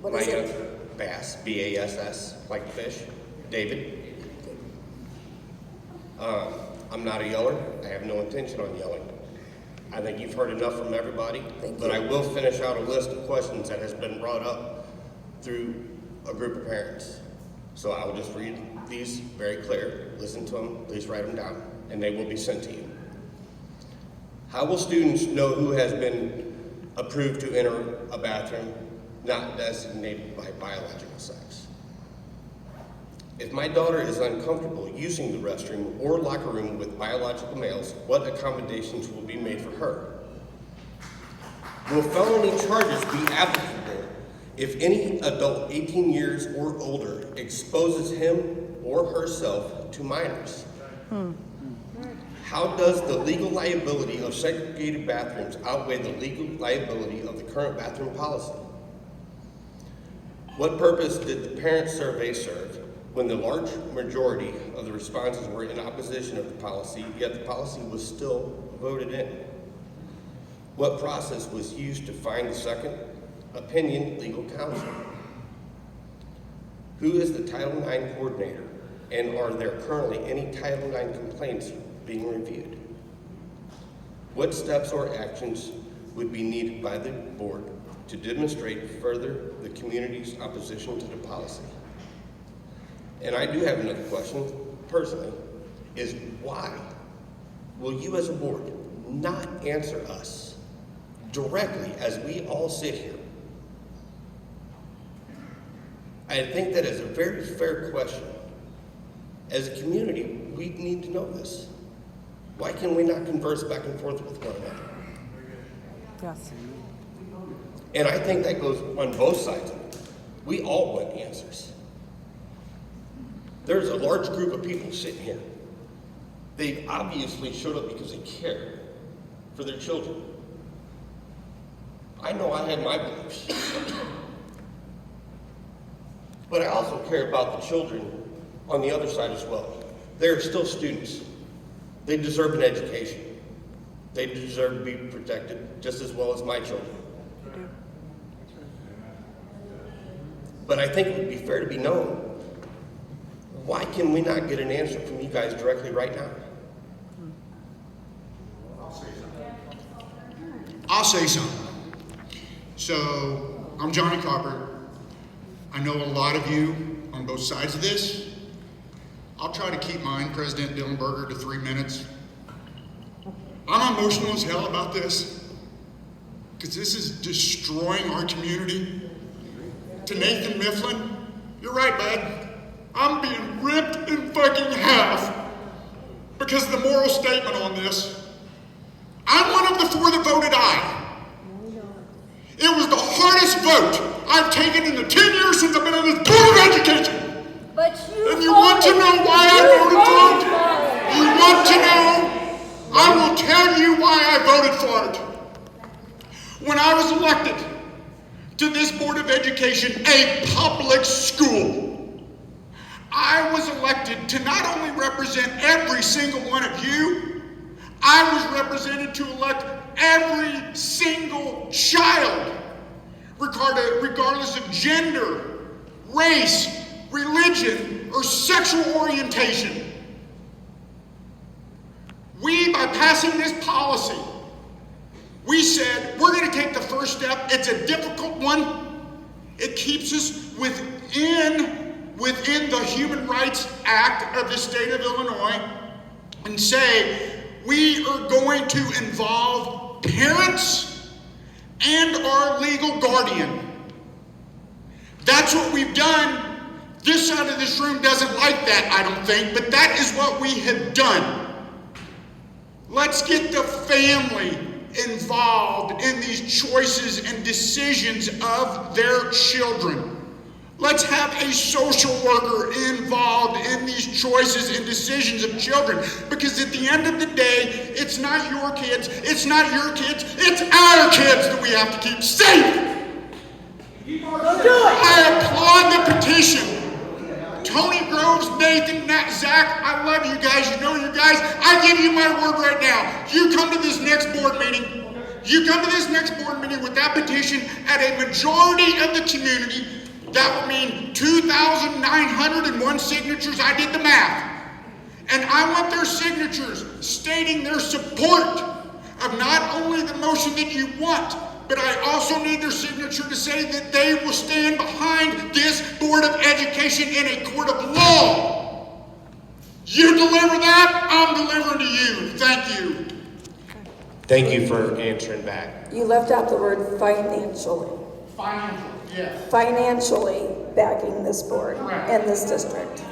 What My is young it? Bass, B-A-S-S, like the fish, David. I'm not a yeller. I have no intention on yelling. I think you've heard enough from everybody, but I will finish out a list of questions that has been brought up through a group of parents. So I will just read these very clear. Listen to them, please write them down, and they will be sent to you. How will students know who has been approved to enter a bathroom not designated by biological sex? If my daughter is uncomfortable using the restroom or locker room with biological males, what accommodations will be made for her? Will felony charges be applicable if any adult 18 years or older exposes him or herself to minors? How does the legal liability of segregated bathrooms outweigh the legal liability of the current bathroom policy? What purpose did the parent survey serve when the large majority of the responses were in opposition of the policy, yet the policy was still voted in? What process was used to find the second opinion legal counsel? Who is the Title IX coordinator, and are there currently any Title IX complaints being reviewed? What steps or actions would be needed by the board to demonstrate further the community's opposition to the policy? And I do have another question, personally, is why will you as a board not answer us directly as we all sit here? I think that is a very fair question. As a community, we need to know this. Why can we not converse back and forth with one another? Yes. And I think that goes on both sides of it. We all want answers. There's a large group of people sitting here. They obviously showed up because they care for their children. I know I have my beliefs. But I also care about the children on the other side as well. They're still students. They deserve an education. They deserve to be protected just as well as my children. But I think it would be fair to be known. Why can we not get an answer from you guys directly right now? I'll say something. So, I'm Johnny Caupert. I know a lot of you on both sides of this. I'll try to keep mine, President Dillenberger, to 3 minutes. I'm emotional as hell about this, because this is destroying our community. To Nathan Mifflin, you're right, bud. I'm being ripped in fucking half because of the moral statement on this. I'm one of the 4 that voted aye. It was the hardest vote I've taken in the 10 years since I've been on this Board of Education. But And you want to know why I voted for it? You want to know? I will tell you why I voted for it. When I was elected to this Board of Education, a public school, I was elected to not only represent every single one of you, I was represented to elect every single child, regardless of gender, race, religion, or sexual orientation. We, by passing this policy, we said we're going to take the first step. It's a difficult one. It keeps us within the Human Rights Act of the state of Illinois, and say we are going to involve parents and our legal guardian. That's what we've done. This side of this room doesn't like that, I don't think, but that is what we have done. Let's get the family involved in these choices and decisions of their children. Let's have a social worker involved in these choices and decisions of children. Because at the end of the day, it's not your kids, it's not your kids, it's our kids that we have to keep safe. I applaud the petition. Tony Groves, Nathan, Nat, Zach, I love you guys. You know you guys. I give you my word right now. You come to this next board meeting, you come to this next board meeting with that petition at a majority of the community, that would mean 2,901 signatures. I did the math. And I want their signatures stating their support of not only the motion that you want, but I also need their signature to say that they will stand behind this Board of Education in a court of law. You deliver that, I'm delivering to you. Thank you. Thank you for answering back. You left out the word financially. Financial, yes. Financially backing this board Correct. and this district.